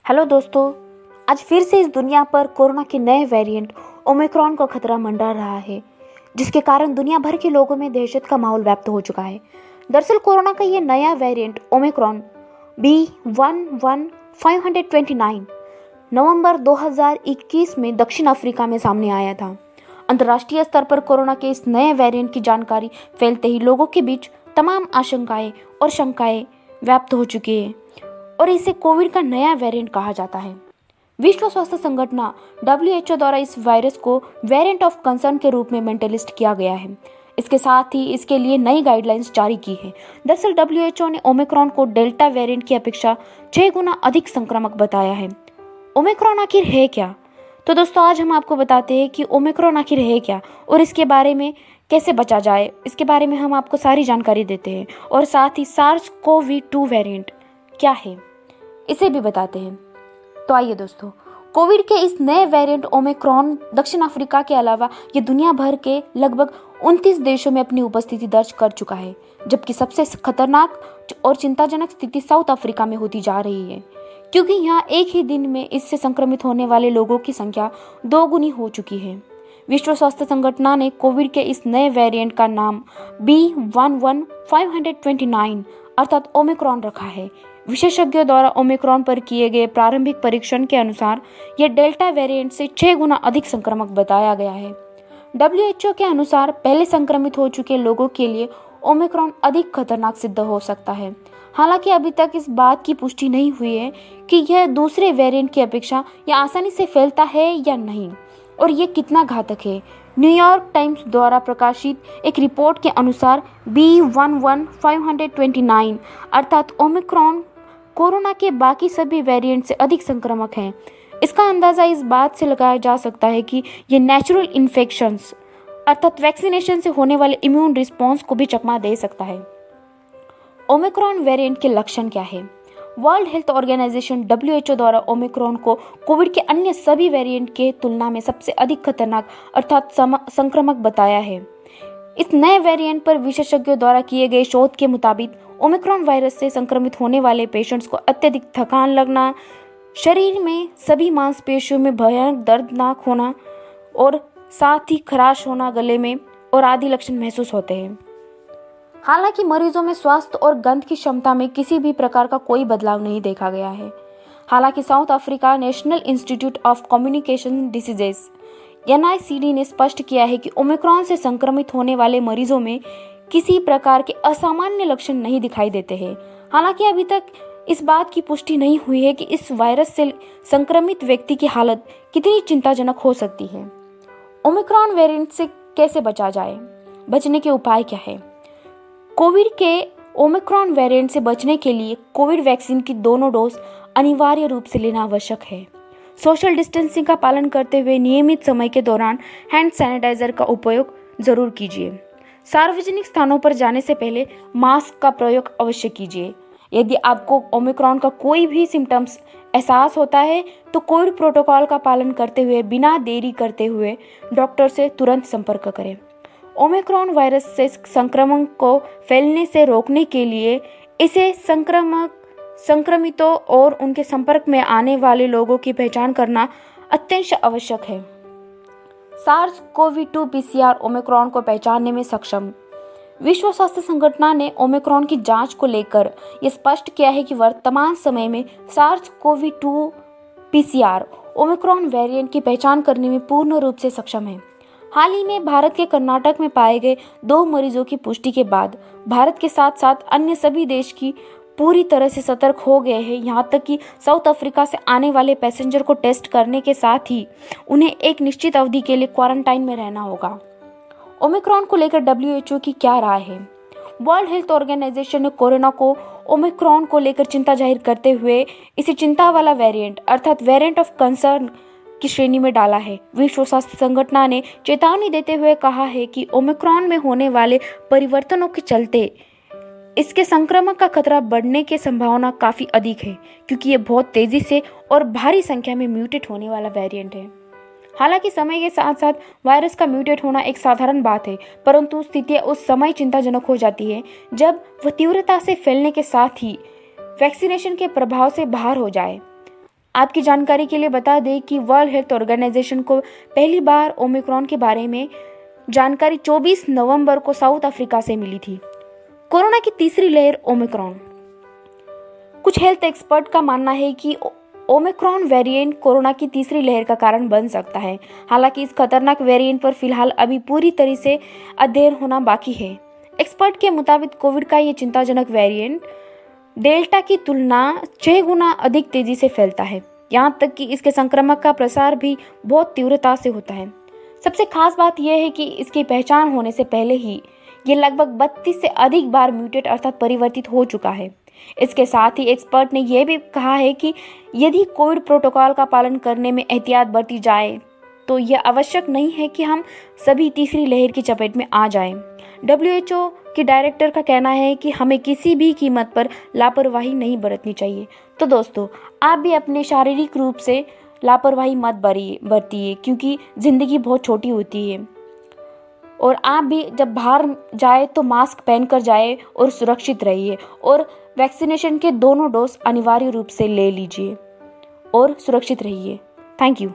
Hello दोस्तों, आज फिर से इस दुनिया पर कोरोना के नए वेरिएंट ओमिक्रॉन का खतरा मंडरा रहा है, जिसके कारण दुनिया भर के लोगों में दहशत का माहौल व्याप्त हो चुका है। दरअसल कोरोना का ये नया वेरिएंट ओमिक्रॉन B.1.1.529 नवंबर 2021 में दक्षिण अफ्रीका में सामने आया था। अंतर्राष्ट्रीय स्तर पर कोरोना के इस नए वेरिएंट की जानकारी फैलते ही लोगों के बीच तमाम आशंकाएं और शंकाएं व्याप्त हो चुकी है और इसे कोविड का नया वेरिएंट कहा जाता है। विश्व स्वास्थ्य संगठन WHO द्वारा इस वायरस को वेरिएंट ऑफ कंसर्न के रूप में मेंटलिस्ट किया गया है। इसके साथ ही इसके लिए नई गाइडलाइंस जारी की है। दरअसल WHO ने ओमिक्रॉन को डेल्टा वेरिएंट की अपेक्षा 6 गुना अधिक संक्रामक बताया है। ओमिक्रॉन आखिर है क्या? तो दोस्तों, आज हम आपको बताते हैं कि ओमिक्रॉन आखिर है क्या और इसके बारे में कैसे बचा जाए। इसके बारे में हम आपको सारी जानकारी देते हैं और साथ ही SARS-CoV-2 वेरिएंट क्या है इसे भी बताते हैं। तो आइए दोस्तों, कोविड के इस नए वेरिएंट ओमिक्रॉन दक्षिण अफ्रीका के अलावा ये दुनिया भर के लगभग 29 देशों में अपनी उपस्थिति दर्ज कर चुका है, जबकि सबसे खतरनाक और चिंताजनक स्थिति साउथ अफ्रीका में होती जा रही है, क्योंकि यहाँ एक ही दिन में इससे संक्रमित होने वाले लोगों की संख्या 2 गुनी हो चुकी है। विश्व स्वास्थ्य संगठन ने कोविड के इस नए वेरिएंट का नाम B.1.1.529 अर्थात ओमिक्रॉन रखा है। विशेषज्ञों द्वारा ओमिक्रॉन पर किए गए प्रारंभिक परीक्षण के अनुसार यह डेल्टा वेरिएंट से 6 गुना अधिक संक्रामक बताया गया है। WHO के अनुसार पहले संक्रमित हो चुके लोगों के लिए ओमिक्रॉन अधिक खतरनाक सिद्ध हो सकता है। हालांकि अभी तक इस बात की पुष्टि नहीं हुई है कि यह दूसरे वेरिएंट की अपेक्षा यह आसानी से फैलता है या नहीं और ये कितना घातक है। न्यूयॉर्क टाइम्स द्वारा प्रकाशित एक रिपोर्ट के अनुसार B.1.1.529 अर्थात ओमिक्रॉन कोरोना के बाकी सभी वेरिएंट से अधिक संक्रामक है। इसका अंदाज़ा इस बात से लगाया जा सकता है कि ये नेचुरल इन्फेक्शंस अर्थात वैक्सीनेशन से होने वाले इम्यून रिस्पॉन्स को भी चकमा दे सकता है। ओमिक्रॉन वेरिएंट के लक्षण क्या है? वर्ल्ड हेल्थ ऑर्गेनाइजेशन WHO द्वारा ओमिक्रॉन को कोविड के अन्य सभी वेरिएंट के तुलना में सबसे अधिक खतरनाक अर्थात संक्रामक बताया है। इस नए वेरिएंट पर विशेषज्ञों द्वारा किए गए शोध के मुताबिक ओमिक्रॉन वायरस से संक्रमित होने वाले पेशेंट्स को अत्यधिक थकान लगना, शरीर में सभी मांसपेशियों में भयानक दर्दनाक होना और साथ ही खराश होना गले में और आदि लक्षण महसूस होते हैं। हालांकि मरीजों में स्वास्थ्य और गंध की क्षमता में किसी भी प्रकार का कोई बदलाव नहीं देखा गया है। हालांकि south Africa national institute of communication diseases NICD ने स्पष्ट किया है कि ओमिक्रॉन से संक्रमित होने वाले मरीजों में किसी प्रकार के असामान्य लक्षण नहीं दिखाई देते हैं। हालांकि अभी तक इस बात की पुष्टि नहीं हुई है कि इस वायरस से संक्रमित व्यक्ति की हालत कितनी चिंताजनक हो सकती है। ओमिक्रॉन वेरिएंट से कैसे बचा जाए? बचने के उपाय क्या है? कोविड के ओमिक्रॉन वेरिएंट से बचने के लिए कोविड वैक्सीन की दोनों डोज अनिवार्य रूप से लेना आवश्यक है। सोशल डिस्टेंसिंग का पालन करते हुए नियमित समय के दौरान हैंड सैनिटाइजर का उपयोग जरूर कीजिए। सार्वजनिक स्थानों पर जाने से पहले मास्क का प्रयोग अवश्य कीजिए। यदि आपको ओमिक्रॉन का कोई भी सिम्टम्स एहसास होता है तो कोविड प्रोटोकॉल का पालन करते हुए बिना देरी करते हुए डॉक्टर से तुरंत संपर्क करें। ओमिक्रॉन वायरस से संक्रमण को फैलने से रोकने के लिए इसे संक्रमितों और उनके संपर्क में आने वाले लोगों की पहचान करना अत्यंत आवश्यक है। SARS-CoV-2 PCR ओमिक्रॉन को पहचानने में सक्षम। विश्व स्वास्थ्य संगठन ने ओमिक्रॉन की जांच को लेकर यह स्पष्ट किया है कि वर्तमान समय में SARS-CoV-2 PCR ओमिक्रॉन वेरिएंट की पहचान करने में पूर्ण रूप से सक्षम है। हाल ही में भारत के कर्नाटक में पाए गए 2 मरीजों की पुष्टि के बाद भारत के साथ साथ अन्य सभी देश की पूरी तरह से सतर्क हो गए हैं। यहाँ तक कि साउथ अफ्रीका से आने वाले पैसेंजर को टेस्ट करने के साथ ही उन्हें एक निश्चित अवधि के लिए क्वारंटाइन में रहना होगा। ओमिक्रॉन को लेकर WHO की क्या राय है? वर्ल्ड हेल्थ ऑर्गेनाइजेशन ने कोरोना को ओमिक्रॉन को लेकर चिंता जाहिर करते हुए इसे चिंता वाला वेरिएंट अर्थात वेरिएंट ऑफ कंसर्न की श्रेणी में डाला है। विश्व स्वास्थ्य संगठन ने चेतावनी देते हुए कहा है कि ओमिक्रॉन में होने वाले परिवर्तनों के चलते इसके संक्रमण का खतरा बढ़ने की संभावना काफ़ी अधिक है, क्योंकि ये बहुत तेज़ी से और भारी संख्या में म्यूटेट होने वाला वेरिएंट है। हालांकि समय के साथ साथ वायरस का म्यूटेट होना एक साधारण बात है, परंतु स्थितियाँ उस समय चिंताजनक हो जाती है जब वह तीव्रता से फैलने के साथ ही वैक्सीनेशन के प्रभाव से बाहर हो जाए। आपकी जानकारी के लिए बता दें कि वर्ल्ड हेल्थ ऑर्गेनाइजेशन को पहली बार ओमिक्रॉन के बारे में जानकारी 24 नवंबर को साउथ अफ्रीका से मिली थी। कोरोना की तीसरी लहर ओमिक्रॉन। कुछ हेल्थ एक्सपर्ट का मानना है कि ओमिक्रॉन वेरिएंट कोरोना की तीसरी लहर का कारण बन सकता है। हालांकि इस खतरनाक वेरिएंट पर फिलहाल अभी पूरी तरह से अध्ययन होना बाकी है। एक्सपर्ट के मुताबिक कोविड का ये चिंताजनक वेरिएंट डेल्टा की तुलना 6 गुना अधिक तेजी से फैलता है। यहाँ तक कि इसके संक्रमण का प्रसार भी बहुत तीव्रता से होता है। सबसे खास बात यह है कि इसकी पहचान होने से पहले ही ये लगभग 32 से अधिक बार म्यूटेट अर्थात परिवर्तित हो चुका है। इसके साथ ही एक्सपर्ट ने यह भी कहा है कि यदि कोविड प्रोटोकॉल का पालन करने में एहतियात बरती जाए तो यह आवश्यक नहीं है कि हम सभी तीसरी लहर की चपेट में आ जाएं। WHO के डायरेक्टर का कहना है कि हमें किसी भी कीमत पर लापरवाही नहीं बरतनी चाहिए। तो दोस्तों, आप भी अपने शारीरिक रूप से लापरवाही मत बरतिए, क्योंकि ज़िंदगी बहुत छोटी होती है। और आप भी जब बाहर जाए तो मास्क पहनकर जाए और सुरक्षित रहिए। और वैक्सीनेशन के दोनों डोज अनिवार्य रूप से ले लीजिए और सुरक्षित रहिए। Thank you.